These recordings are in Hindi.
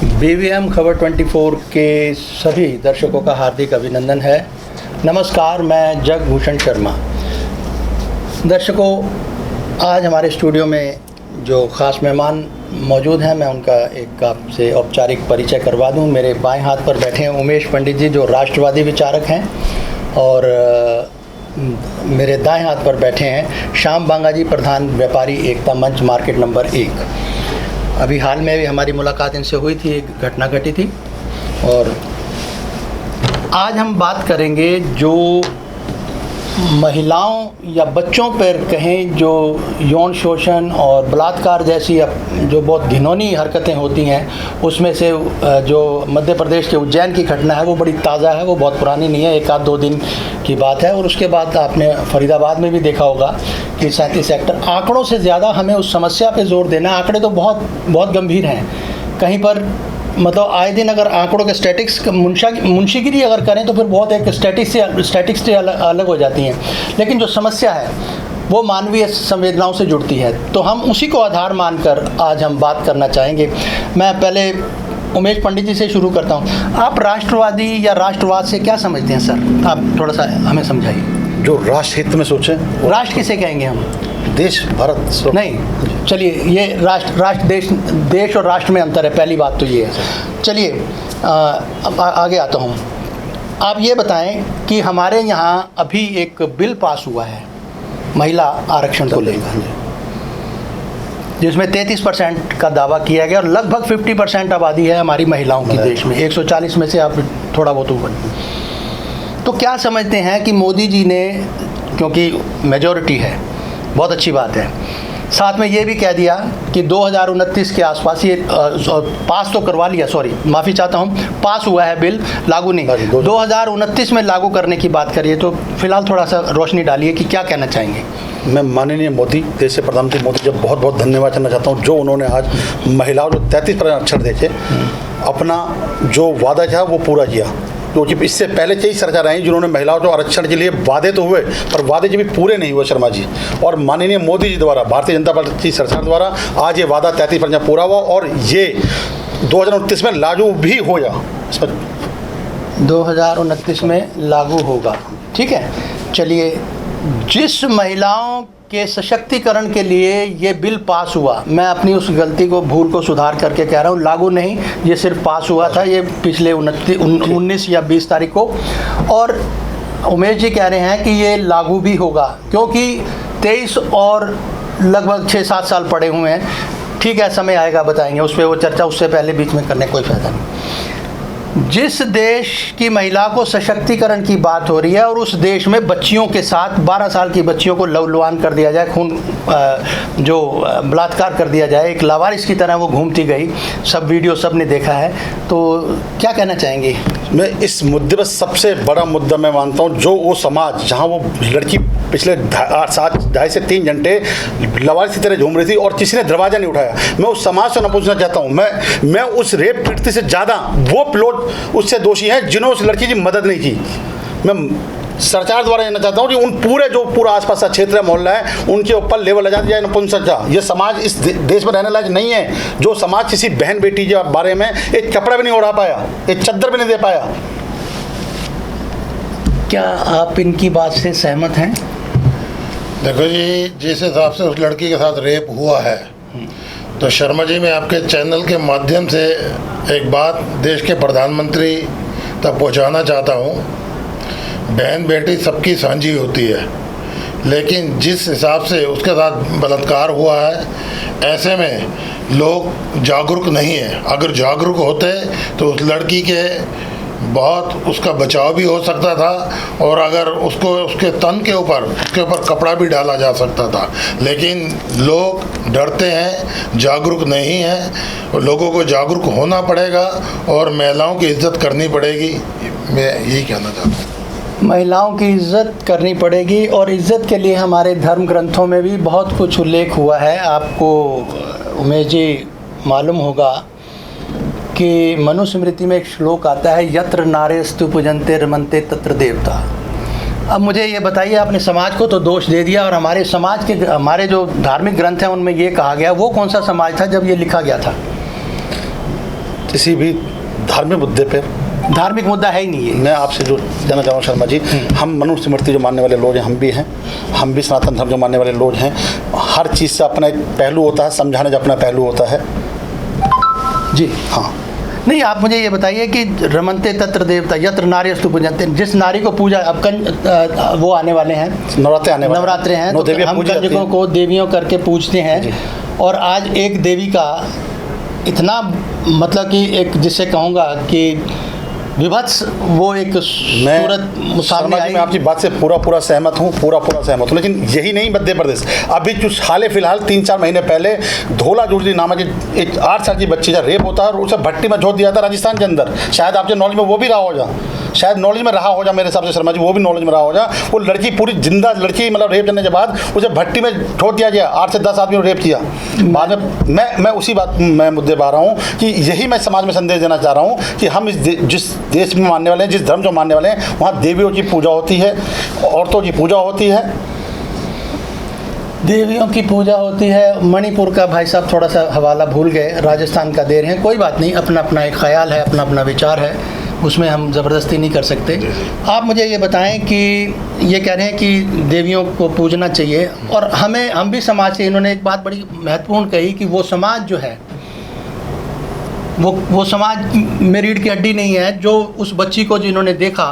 BVM खबर 24 के सभी दर्शकों का हार्दिक अभिनंदन है। नमस्कार, मैं जगभूषण शर्मा। दर्शकों, आज हमारे स्टूडियो में जो ख़ास मेहमान मौजूद हैं, मैं उनका एक आपसे औपचारिक परिचय करवा दूं। मेरे बाएं हाथ पर बैठे हैं उमेश पंडित जी, जो राष्ट्रवादी विचारक हैं, और मेरे दाएं हाथ पर बैठे हैं श्याम बांगा जी, प्रधान व्यापारी एकता मंच मार्केट नंबर 1। अभी हाल में भी हमारी मुलाकात इनसे हुई थी, एक घटना घटी थी। और आज हम बात करेंगे जो महिलाओं या बच्चों पर कहें जो यौन शोषण और बलात्कार जैसी जो बहुत घिनौनी हरकतें होती हैं, उसमें से जो मध्य प्रदेश के उज्जैन की घटना है वो बड़ी ताज़ा है, वो बहुत पुरानी नहीं है, 1-2 दिन की बात है। और उसके बाद आपने फरीदाबाद में भी देखा होगा कि 37 सेक्टर। आंकड़ों से ज़्यादा हमें उस समस्या पर जोर देना। आंकड़े तो बहुत गंभीर हैं। कहीं पर मतलब आए दिन अगर आंकड़ों के स्टैटिक्स मुंशीगिरी अगर करें तो फिर बहुत एक स्टैटिक्स से अलग हो जाती हैं, लेकिन जो समस्या है वो मानवीय संवेदनाओं से जुड़ती है। तो हम उसी को आधार मानकर आज हम बात करना चाहेंगे। मैं पहले उमेश पंडित जी से शुरू करता हूँ। आप राष्ट्रवादी या राष्ट्रवाद से क्या समझते हैं सर? आप थोड़ा सा हमें समझाइए। जो राष्ट्र हित में सोचें। राष्ट्र किसे कहेंगे हम? देश, भारत नहीं, चलिए ये राष्ट्र देश और राष्ट्र में अंतर है, पहली बात तो ये है। चलिए अब आगे आता हूँ। आप ये बताएं कि हमारे यहाँ अभी एक बिल पास हुआ है महिला आरक्षण को लेकर, जिसमें 33% का दावा किया गया और लगभग 50% आबादी है हमारी महिलाओं की देश में। 140 में से आप थोड़ा बहुत ऊपर। तो क्या समझते हैं कि मोदी जी ने, क्योंकि मेजॉरिटी है, बहुत अच्छी बात है, साथ में ये भी कह दिया कि 2029 के आसपास ये पास तो करवा लिया, सॉरी माफ़ी चाहता हूँ, पास हुआ है बिल, लागू नहीं, 2029 में लागू करने की बात करिए। तो फिलहाल थोड़ा सा रोशनी डालिए कि क्या कहना चाहेंगे। मैं माननीय मोदी, देश के प्रधानमंत्री मोदी जी बहुत बहुत धन्यवाद करना चाहता हूँ, जो उन्होंने आज महिलाओं जो 33% आरक्षण देते, अपना जो वादा था वो पूरा किया। क्योंकि इससे पहले कई सरकार आई जिन्होंने महिलाओं को आरक्षण के लिए वादे तो हुए, पर वादे जब भी पूरे नहीं हुए शर्मा जी। और माननीय मोदी जी द्वारा, भारतीय जनता पार्टी की सरकार द्वारा आज ये वादा 33% पूरा हुआ और ये 2029 में लागू भी हो जा, 2029 में लागू होगा। ठीक है, चलिए, जिस महिलाओं के सशक्तिकरण के लिए ये बिल पास हुआ, मैं अपनी उस गलती को, भूल को सुधार करके कह रहा हूँ, लागू नहीं, ये सिर्फ पास हुआ था, ये पिछले 19 या 20 तारीख को। और उमेश जी कह रहे हैं कि ये लागू भी होगा, क्योंकि 23 और लगभग 6-7 साल पड़े हुए हैं। ठीक है, समय आएगा बताएंगे उस पर, वो चर्चा उससे पहले बीच में करने कोई फ़ायदा नहीं। जिस देश की महिला को सशक्तिकरण की बात हो रही है और उस देश में बच्चियों के साथ 12 साल की बच्चियों को लवलुहान कर दिया जाए, खून जो बलात्कार कर दिया जाए, एक लावारिस की तरह वो घूमती गई, सब वीडियो सब ने देखा है, तो क्या कहना चाहेंगे? मैं इस मुद्दे पर सबसे बड़ा मुद्दा मैं मानता हूँ, जो वो समाज जहाँ वो लड़की पिछले 2.5 से 3 घंटे लवारिस की तरह घूम रही थी और किसी ने दरवाज़ा नहीं उठाया, मैं उस समाज से न पूछना चाहता हूँ। मैं उस रेप पीड़ित से ज़्यादा वो प्लॉट उससे दोषी हैं जिन्होंने उस लड़की की मदद नहीं की। मैं सरकार द्वारा कहना चाहता हूँ कि उन पूरा आसपास का क्षेत्र है, मोहल्ला है, उनके ऊपर लेवल लगा दिया नपुंसकता। ये समाज इस देश में रहने लायक नहीं है, जो समाज किसी बहन बेटी के बारे में एक कपड़ा भी नहीं ओढ़ा पाया, एक चद्दर भी नहीं दे पाया। क्या आप इनकी बात से सहमत हैं? देखो जी, जिस हिसाब से उस लड़की के साथ रेप हुआ है, तो शर्मा जी, मैं आपके चैनल के माध्यम से एक बात देश के प्रधानमंत्री तक पहुंचाना चाहता हूं। बहन बेटी सबकी साझी होती है, लेकिन जिस हिसाब से उसके साथ बलात्कार हुआ है, ऐसे में लोग जागरूक नहीं हैं। अगर जागरूक होते तो उस लड़की के बहुत उसका बचाव भी हो सकता था, और अगर उसको उसके तन के ऊपर कपड़ा भी डाला जा सकता था। लेकिन लोग डरते हैं, जागरूक नहीं हैं। लोगों को जागरूक होना पड़ेगा और महिलाओं की इज्जत करनी पड़ेगी, मैं यही कहना चाहता हूँ। महिलाओं की इज्जत करनी पड़ेगी, और इज्जत के लिए हमारे धर्म ग्रंथों में भी बहुत कुछ उल्लेख हुआ है। आपको उमेश जी मालूम होगा कि मनुस्मृति में एक श्लोक आता है, यत्र नारेस्तु पूजन्ते रमन्ते तत्र देवता। अब मुझे ये बताइए, आपने समाज को तो दोष दे दिया, और हमारे समाज के, हमारे जो धार्मिक ग्रंथ हैं उनमें ये कहा गया, वो कौन सा समाज था जब ये लिखा गया था? किसी भी धार्मिक मुद्दे पर धार्मिक मुद्दा है ही नहीं है। मैं आपसे जो जानना चाहूँ शर्मा जी, हम मनुष्य मूर्ति जो मानने वाले लोग हैं, हम भी सनातन धर्म जो मानने वाले लोग हैं, हर चीज़ से अपना एक पहलू होता है, समझाने का अपना पहलू होता है। जी हाँ, नहीं, आप मुझे ये बताइए कि रमन्ते तत्र देवता यत्र नार्यस्तु पूजन्ते, जिस नारी को पूजा, अब वो आने वाले हैं, नवरात्रे हैं, तो हम कंजकों को देवियों करके पूजते हैं। और आज एक देवी का इतना मतलब कि एक जिससे कहूँगा कि विभत्स वो एक सूरत सामने आई। मैं आपकी बात से पूरा सहमत हूँ, लेकिन यही नहीं, मध्य प्रदेश अभी जो हाल फिलहाल 3-4 महीने पहले धोला जुड़ली नामक एक 8 साल की बच्ची का रेप होता है और उसे भट्टी में झोंक दिया था राजस्थान के अंदर। शायद आपके नॉलेज में वो भी रहा हो जा, शायद नॉलेज में रहा हो जा, मेरे हिसाब से शर्मा जी वो भी नॉलेज में रहा हो जा। वो लड़की पूरी जिंदा लड़की, मतलब रेप करने के बाद उसे भट्टी में झोंक दिया गया। 8 से 10 आदमी ने रेप किया। बाद में मैं उसी बात मैं मुद्दे पर आ रहा हूँ कि यही मैं समाज में संदेश देना चाह रहा हूँ कि हम जिस देश में मानने वाले हैं, जिस धर्म जो मानने वाले हैं, वहाँ देवियों की पूजा होती है, औरतों की पूजा होती है, देवियों की पूजा होती है। मणिपुर का भाई साहब थोड़ा सा हवाला भूल गए, राजस्थान का दे रहे हैं, कोई बात नहीं, अपना अपना एक ख्याल है, अपना अपना विचार है, उसमें हम ज़बरदस्ती नहीं कर सकते। आप मुझे ये बताएं कि ये कह रहे हैं कि देवियों को पूजना चाहिए, और हम भी समाज से, इन्होंने एक बात बड़ी महत्वपूर्ण कही कि वो समाज जो है वो समाज में रीढ़ की हड्डी नहीं है। जो उस बच्ची को जिन्होंने देखा,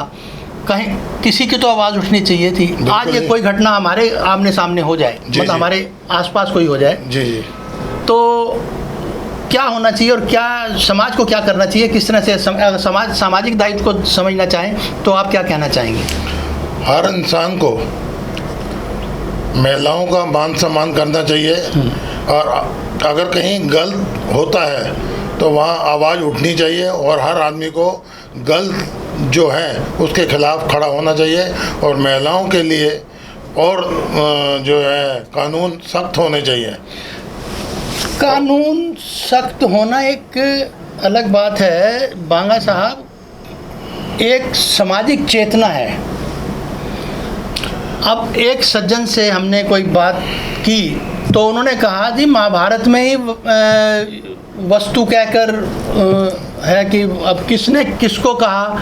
कहीं किसी की तो आवाज़ उठनी चाहिए थी। आज ये कोई घटना हमारे आमने सामने हो जाए, मतलब हमारे आसपास कोई हो जाए, जी जी, तो क्या होना चाहिए और क्या समाज को क्या करना चाहिए, किस तरह से सामाजिक दायित्व को समझना चाहें तो आप क्या कहना चाहेंगे? हर इंसान को महिलाओं का मान सम्मान करना चाहिए, और अगर कहीं गलत होता है तो वहाँ आवाज़ उठनी चाहिए, और हर आदमी को गलत जो है उसके खिलाफ खड़ा होना चाहिए। और महिलाओं के लिए और जो है कानून सख्त होने चाहिए। कानून सख्त होना एक अलग बात है बांगा साहब, एक सामाजिक चेतना है। अब एक सज्जन से हमने कोई बात की तो उन्होंने कहा जी महाभारत में ही वस्तु कहकर है कि अब किसने किसको कहा,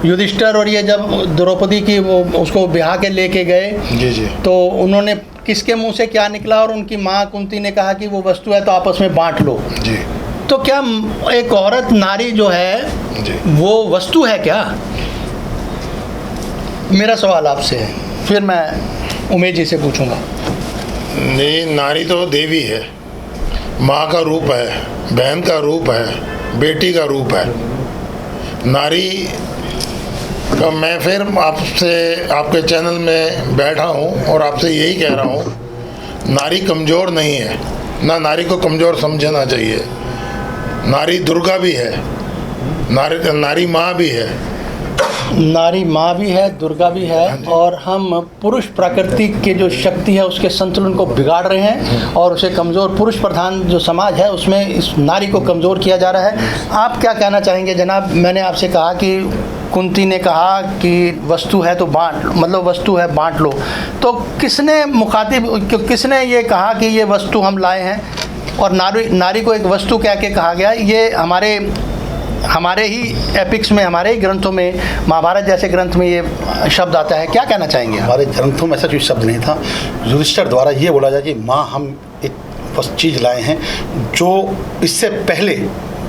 युधिष्ठिर और ये जब द्रौपदी की वो उसको ब्याह के लेके गए, जी जी, तो उन्होंने किसके मुंह से क्या निकला, और उनकी माँ कुंती ने कहा कि वो वस्तु है तो आपस में बांट लो। जी, तो क्या एक औरत नारी जो है जी, वो वस्तु है क्या? मेरा सवाल आपसे है, फिर मैं उमेश जी से पूछूंगा। नहीं, नारी तो देवी है, माँ का रूप है, बहन का रूप है, बेटी का रूप है। नारी का मैं फिर आपसे आपके चैनल में बैठा हूँ और आपसे यही कह रहा हूँ, नारी कमज़ोर नहीं है, ना नारी को कमज़ोर समझना चाहिए। नारी दुर्गा भी है, नारी माँ भी है, नारी माँ भी है, दुर्गा भी है, और हम पुरुष प्रकृति की जो शक्ति है उसके संतुलन को बिगाड़ रहे हैं, और उसे कमज़ोर, पुरुष प्रधान जो समाज है उसमें इस नारी को कमज़ोर किया जा रहा है। आप क्या कहना चाहेंगे जनाब? मैंने आपसे कहा कि कुंती ने कहा कि वस्तु है तो बांट, मतलब वस्तु है बांट लो, तो किसने किसने ये कहा कि ये वस्तु हम लाए हैं, और नारी को एक वस्तु कह के कहा गया? ये हमारे ही एपिक्स में, हमारे ही ग्रंथों में, महाभारत जैसे ग्रंथ में ये शब्द आता है। क्या कहना चाहेंगे? हमारे ग्रंथों में ऐसा कोई शब्द नहीं था। युधिष्ठिर द्वारा ये बोला जाए कि माँ हम एक चीज़ लाए हैं जो इससे पहले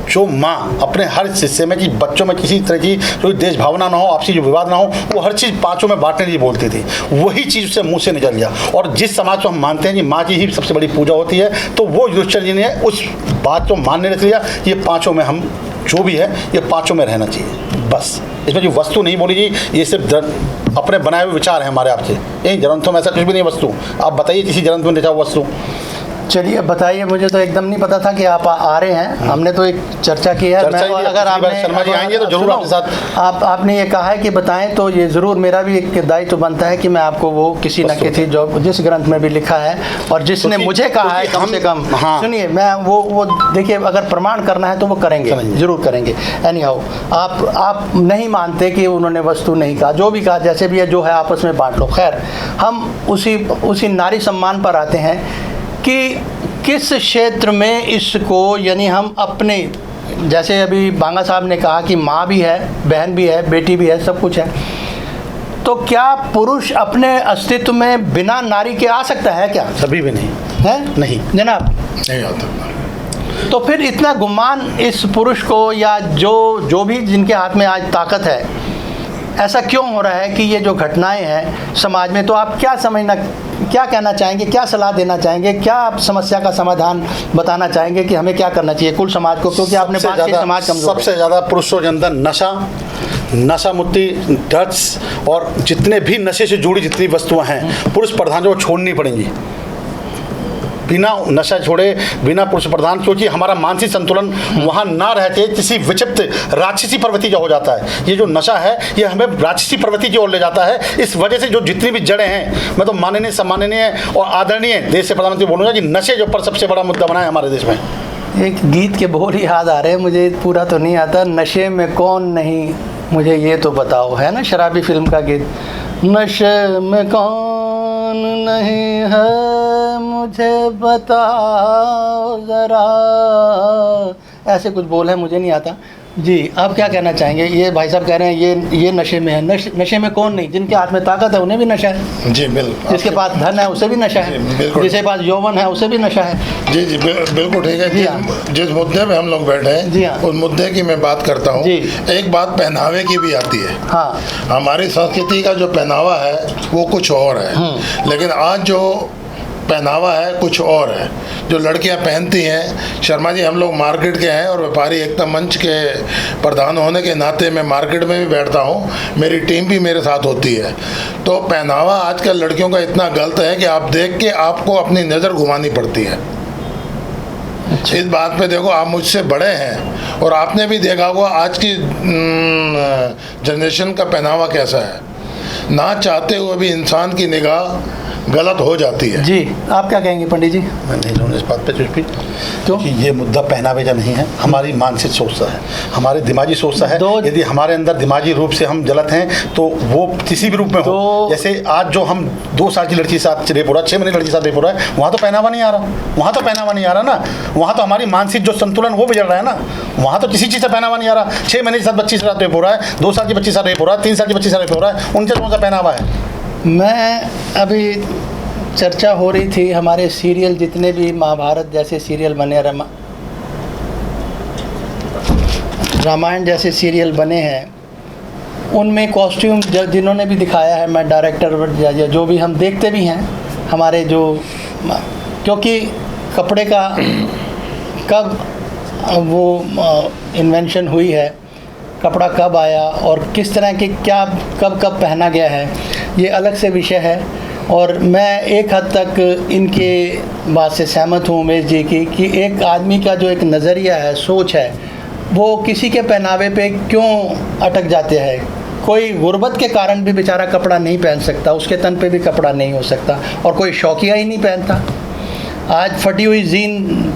जो माँ अपने हर हिस्से में कि बच्चों में किसी तरह की कोई देश भावना ना हो, आपसी जो विवाद ना हो, वो हर चीज़ पाँचों में बांटने के लिए बोलती थी। वही चीज़ उससे मुँह से निकल गया, और जिस समाज को हम मानते हैं कि माँ की ही सबसे बड़ी पूजा होती है, तो वो युधिष्ठिर जी ने उस बात को मानने रख लिया, ये पाँचों में हम जो भी है ये पाँचों में रहना चाहिए। बस इसमें जो वस्तु नहीं बोली जी, ये सिर्फ अपने बनाए हुए विचार हैं हमारे आपके। यही ग्रंथों में ऐसा कुछ भी नहीं वस्तु। आप बताइए किसी ग्रंथ में लिखा हुआ वस्तु। चलिए बताइए, मुझे तो एकदम नहीं पता था कि आप आ रहे हैं। हमने तो एक चर्चा की है, अगर आपने शर्मा जी आएंगे तो जरूर आपके साथ आपने ये कहा है कि बताएं, तो ये ज़रूर मेरा भी एक दायित्व बनता है कि मैं आपको वो किसी न किसी जो जिस ग्रंथ में भी लिखा है और जिसने मुझे कहा है कम से कम, सुनिए, मैं वो देखिए, अगर प्रमाण करना है तो वो करेंगे, ज़रूर करेंगे। एनी हाउ, आप नहीं मानते कि उन्होंने वस्तु नहीं कहा, जो भी कहा, जैसे भी है, जो है आपस में बांट लो। खैर, हम उसी नारी सम्मान पर आते हैं कि किस क्षेत्र में इसको, यानी हम अपने जैसे अभी बांगा साहब ने कहा कि माँ भी है, बहन भी है, बेटी भी है, सब कुछ है, तो क्या पुरुष अपने अस्तित्व में बिना नारी के आ सकता है क्या? कभी भी नहीं है नहीं जनाब। नहीं आता। तो फिर इतना गुमान इस पुरुष को या जो भी जिनके हाथ में आज ताकत है, ऐसा क्यों हो रहा है कि ये जो घटनाएं हैं समाज में, तो आप क्या कहना चाहेंगे, क्या सलाह देना चाहेंगे, क्या आप समस्या का समाधान बताना चाहेंगे कि हमें क्या करना चाहिए कुल समाज को, क्योंकि आपने बात की समाज कमजोर सबसे ज़्यादा पुरुषों के अंदर नशा मुक्ति, ड्रग्स और जितने भी नशे से जुड़ी जितनी वस्तुएं हैं पुरुष प्रधान जो छोड़नी पड़ेंगी। बिना नशा छोड़े, बिना पुरुष प्रधान, क्योंकि हमारा मानसिक संतुलन वहाँ ना रहते किसी विचित्र राक्षसी प्रवृत्ति जो हो जाता है। ये जो नशा है ये हमें राक्षसी प्रवृत्ति की ओर ले जाता है। इस वजह से जो जितनी भी जड़ें हैं, मैं तो माननीय, सम्माननीय और आदरणीय देश से प्रधानमंत्री बोलूँगा कि नशे जो पर सबसे बड़ा मुद्दा बना है हमारे देश में। एक गीत के बोल याद आ रहे हैं मुझे, पूरा तो नहीं आता। नशे में कौन नहीं मुझे ये तो बताओ, है ना, शराबी फिल्म का गीत। नशे में कौन नहीं है मुझे बताओ ज़रा, ऐसे कुछ बोल है, मुझे नहीं आता जी। आप क्या कहना चाहेंगे? ये भाई साहब कह रहे हैं ये नशे में है। नशे में कौन नहीं? जिनके हाथ में ताकत है उन्हें भी नशा है जी बिल्कुल। जिसके पास धन है उसे भी नशा है, जिसके पास यौवन है उसे भी नशा है। जी बिल्कुल ठीक है। जिस मुद्दे पे हम लोग बैठे हैं जी हाँ, उस मुद्दे की मैं बात करता हूँ। एक बात पहनावे की भी आती है। हाँ, हमारी संस्कृति का जो पहनावा है वो कुछ और है, लेकिन आज जो पहनावा है कुछ और है जो लड़कियां पहनती हैं। शर्मा जी, हम लोग मार्केट के हैं और व्यापारी एकता मंच के प्रधान होने के नाते मैं मार्केट में भी बैठता हूं, मेरी टीम भी मेरे साथ होती है। तो पहनावा आजकल लड़कियों का इतना गलत है कि आप देख के आपको अपनी नज़र घुमानी पड़ती है। इस बात पे देखो, आप मुझसे बड़े हैं और आपने भी देखा होगा आज की जनरेशन का पहनावा कैसा है। ना चाहते हुए भी इंसान की निगाह गलत हो जाती है। जी, आप क्या कहेंगे पंडित जी? मैं नहीं रहूँगा इस बात पे कुछ भी, क्योंकि ये मुद्दा पहनावे का नहीं है, हमारी मानसिक सोच सा है, हमारे दिमागी सोच सा है। यदि हमारे अंदर दिमागी रूप से हम गलत हैं तो वो किसी भी रूप में हो। जैसे आज जो हम 2 साल की लड़की के साथ रेप हो रहा है, 6 महीने लड़की के साथ रेप हो रहा है, वहाँ तो पहनावा नहीं आ रहा, वहाँ तो पहनावा नहीं आ रहा ना, वहाँ तो हमारी मानसिक जो संतुलन वो बिगड़ रहा है ना, वहाँ तो किसी चीज़ से पहनावा नहीं आ रहा। 6 महीने के साथ बच्ची के साथ रेप हो रहा है, 2 साल की बच्ची के साथ रेप हो रहा है, 3 साल की बच्ची के साथ रेप हो रहा है, उनसे कौन सा पहनावा है? मैं अभी चर्चा हो रही थी, हमारे सीरियल जितने भी महाभारत जैसे सीरियल बने, रामायण जैसे सीरियल बने हैं, उनमें कॉस्ट्यूम जिन्होंने भी दिखाया है, मैं डायरेक्टर या जो भी हम देखते भी हैं, हमारे जो, क्योंकि कपड़े का कब वो इन्वेंशन हुई है, कपड़ा कब आया और किस तरह के क्या कब पहना गया है, ये अलग से विषय है। और मैं एक हद तक इनके बात से सहमत हूँ उमेश जी की, कि एक आदमी का जो एक नज़रिया है, सोच है, वो किसी के पहनावे पे क्यों अटक जाते हैं। कोई गुर्बत के कारण भी बेचारा कपड़ा नहीं पहन सकता, उसके तन पे भी कपड़ा नहीं हो सकता, और कोई शौकिया ही नहीं पहनता। आज फटी हुई जीन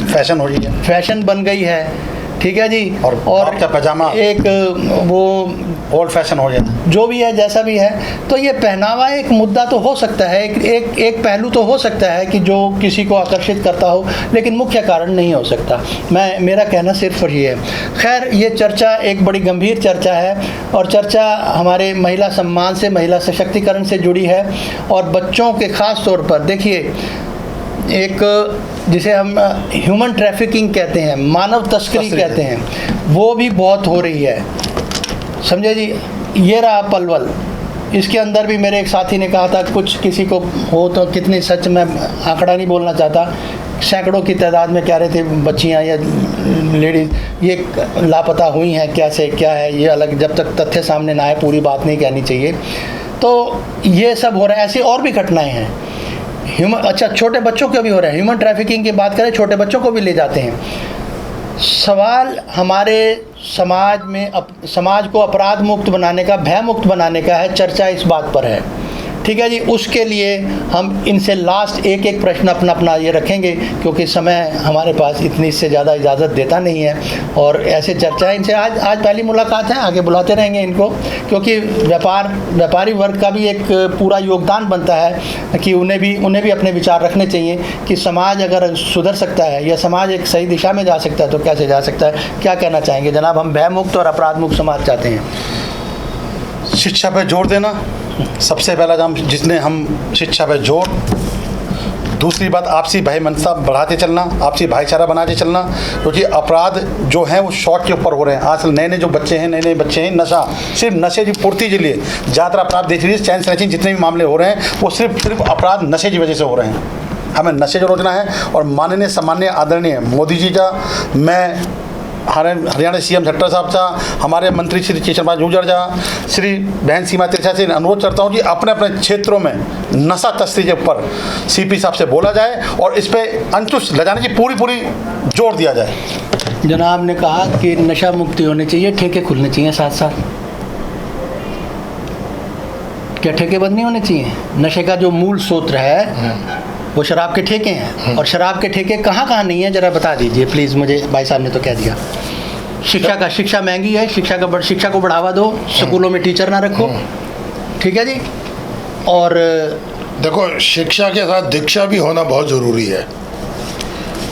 फैशन हो रही है, फैशन बन गई है, ठीक है जी। और क्या पजामा एक वो ओल्ड फैशन हो गया, जो भी है जैसा भी है। तो ये पहनावा एक मुद्दा तो हो सकता है, एक पहलू तो हो सकता है कि जो किसी को आकर्षित करता हो, लेकिन मुख्य कारण नहीं हो सकता। मेरा कहना सिर्फ ये है। खैर, ये चर्चा एक बड़ी गंभीर चर्चा है, और चर्चा हमारे महिला सम्मान से, महिला सशक्तिकरण से जुड़ी है, और बच्चों के ख़ास तौर पर देखिए, एक जिसे हम ह्यूमन ट्रैफिकिंग कहते हैं, मानव तस्करी कहते हैं, वो भी बहुत हो रही है, समझे जी। ये रहा पलवल, इसके अंदर भी मेरे एक साथी ने कहा था, कुछ किसी को हो तो कितनी सच, मैं आंकड़ा नहीं बोलना चाहता, सैकड़ों की तादाद में कह रहे थे बच्चियां या लेडीज़ ये लापता हुई हैं, कैसे क्या है ये अलग, जब तक तथ्य सामने ना आए पूरी बात नहीं कहनी चाहिए। तो ये सब हो रहा है, ऐसी और भी घटनाएँ हैं। अच्छा, छोटे बच्चों के भी हो रहे हैं, ह्यूमन ट्रैफिकिंग की बात करें, छोटे बच्चों को भी ले जाते हैं। सवाल हमारे समाज में समाज को अपराध मुक्त बनाने का, भय मुक्त बनाने का है। चर्चा इस बात पर है, ठीक है जी, उसके लिए हम इनसे लास्ट एक एक प्रश्न अपना अपना ये रखेंगे, क्योंकि समय हमारे पास इतनी इससे ज़्यादा इजाज़त देता नहीं है। और ऐसे चर्चाएं इनसे आज पहली मुलाकात है, आगे बुलाते रहेंगे इनको, क्योंकि व्यापारी वर्ग का भी एक पूरा योगदान बनता है कि उन्हें भी अपने विचार रखने चाहिए कि समाज अगर सुधर सकता है या समाज एक सही दिशा में जा सकता है तो कैसे जा सकता है। क्या कहना चाहेंगे जनाब? हम भयमुक्त और अपराध मुक्त समाज चाहते हैं। शिक्षा पे जोर देना सबसे पहला काम, जिसने हम शिक्षा पे जोर। दूसरी बात, आपसी भाई मनसा बढ़ाते चलना, आपसी भाईचारा बनाते चलना, क्योंकि अपराध जो हैं वो शॉर्ट के ऊपर हो रहे हैं। आज नए जो बच्चे हैं, नए बच्चे हैं, नशा, सिर्फ नशे की पूर्ति के लिए ज़्यादातर अपराध देख लीजिए, चैन स्नैचिंग जितने भी मामले हो रहे हैं वो सिर्फ अपराध नशे की वजह से हो रहे हैं। हमें नशे को रोकना है। और माननीय सम्माननीय आदरणीय मोदी जी का, मैं हरियाणा सीएम खट्टर साहब का, हमारे मंत्री श्री किशन जूझर जा, श्री बहन सीमा तिरछा से अनुरोध करता हूँ कि अपने अपने क्षेत्रों में नशा तस्करी के ऊपर सीपी साहब से बोला जाए और इस पर अंकुश लगाने की पूरी जोर दिया जाए। जनाब ने कहा कि नशा मुक्ति होनी चाहिए, ठेके खुलने चाहिए साथ साथ। क्या ठेके बंद नहीं होने चाहिए? नशे का जो मूल सूत्र है वो शराब के ठेके हैं, और शराब के ठेके कहाँ कहाँ नहीं है जरा बता दीजिए प्लीज़ मुझे। भाई साहब ने तो कह दिया, शिक्षा महंगी है, शिक्षा को बढ़ावा दो, स्कूलों में टीचर ना रखो, ठीक है जी। और देखो, शिक्षा के साथ दीक्षा भी होना बहुत ज़रूरी है।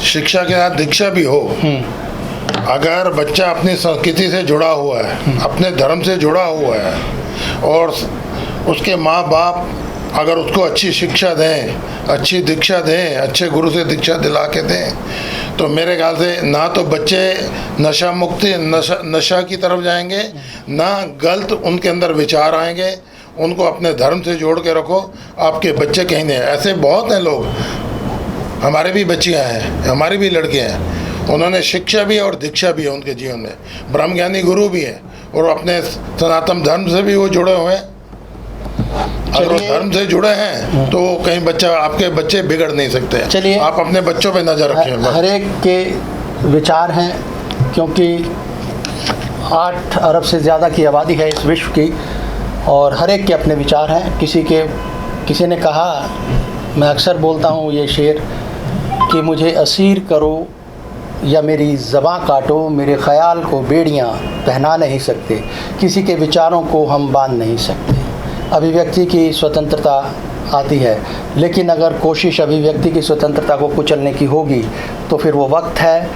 शिक्षा के साथ दीक्षा भी हो। अगर बच्चा अपनी संस्कृति से जुड़ा हुआ है, अपने धर्म से जुड़ा हुआ है, और उसके माँ बाप अगर उसको अच्छी शिक्षा दें, अच्छी दीक्षा दें, अच्छे गुरु से दीक्षा दिला के दें, तो मेरे ख्याल से ना तो बच्चे नशा की तरफ जाएंगे, ना गलत उनके अंदर विचार आएंगे। उनको अपने धर्म से जोड़ के रखो, आपके बच्चे कहीं नहीं। ऐसे बहुत हैं लोग, हमारे भी बच्चियाँ हैं, हमारी भी लड़कियाँ हैं, उन्होंने शिक्षा भी और दीक्षा भी है उनके जीवन में, ब्रह्मज्ञानी गुरु भी हैं, और अपने सनातन धर्म से भी वो जुड़े हुए हैं। अगर वो धर्म से जुड़े हैं तो कहीं आपके बच्चे बिगड़ नहीं सकते। चलिए, आप अपने बच्चों पे नजर रखें। हर एक के विचार हैं, क्योंकि 8 अरब से ज़्यादा की आबादी है इस विश्व की, और हर एक के अपने विचार हैं। किसी ने कहा, मैं अक्सर बोलता हूँ ये शेर, कि मुझे असीर करो या मेरी ज़बां काटो, मेरे ख़याल को बेड़ियाँ पहना नहीं सकते, किसी के विचारों को हम बांध नहीं सकते। अभिव्यक्ति की स्वतंत्रता आती है, लेकिन अगर कोशिश अभिव्यक्ति की स्वतंत्रता को कुचलने की होगी तो फिर वो वक्त है,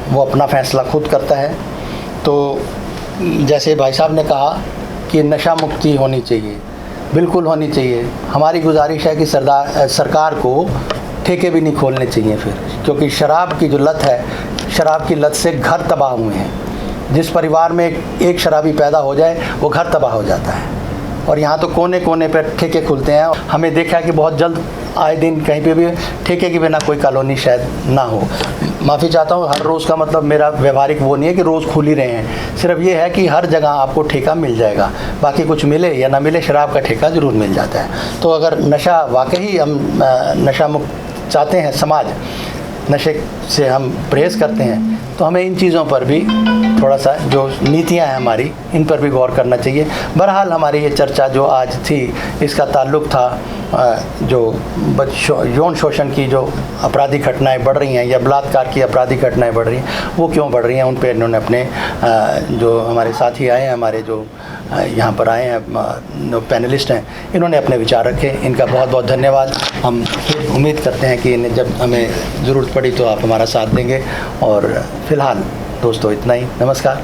वो अपना फैसला खुद करता है। तो जैसे भाई साहब ने कहा कि नशा मुक्ति होनी चाहिए, बिल्कुल होनी चाहिए। हमारी गुजारिश है कि सरकार को ठेके भी नहीं खोलने चाहिए फिर, क्योंकि शराब की जो लत है, शराब की लत से घर तबाह हुए हैं। जिस परिवार में एक शराबी पैदा हो जाए वो घर तबाह हो जाता है। और यहाँ तो कोने कोने पर ठेके खुलते हैं। हमें देखा है कि बहुत जल्द आए दिन कहीं पे भी ठेके के बिना कोई कॉलोनी शायद ना हो। माफ़ी चाहता हूँ, हर रोज़ का मतलब मेरा व्यवहारिक वो नहीं है कि रोज़ खुल ही रहे हैं। सिर्फ ये है कि हर जगह आपको ठेका मिल जाएगा, बाकी कुछ मिले या ना मिले, शराब का ठेका ज़रूर मिल जाता है। तो अगर नशा वाकई हम नशा मुक्त चाहते हैं, समाज नशे से हम परहेज़ करते हैं, तो हमें इन चीज़ों पर भी थोड़ा सा, जो नीतियां हैं हमारी, इन पर भी गौर करना चाहिए। बहरहाल हमारी ये चर्चा जो आज थी, इसका ताल्लुक़ था जो यौन शोषण की जो आपराधिक घटनाएं बढ़ रही हैं या बलात्कार की आपराधिक घटनाएं बढ़ रही हैं, वो क्यों बढ़ रही हैं, उन पर इन्होंने अपने जो हमारे साथी आए हैं, हमारे जो यहाँ पर आए हैं पैनलिस्ट हैं, इन्होंने अपने विचार रखे। इनका बहुत बहुत धन्यवाद। हम उम्मीद करते हैं कि इन्हें जब हमें ज़रूरत पड़ी तो आप हमारा साथ देंगे। और फ़िलहाल दोस्तों इतना ही, नमस्कार।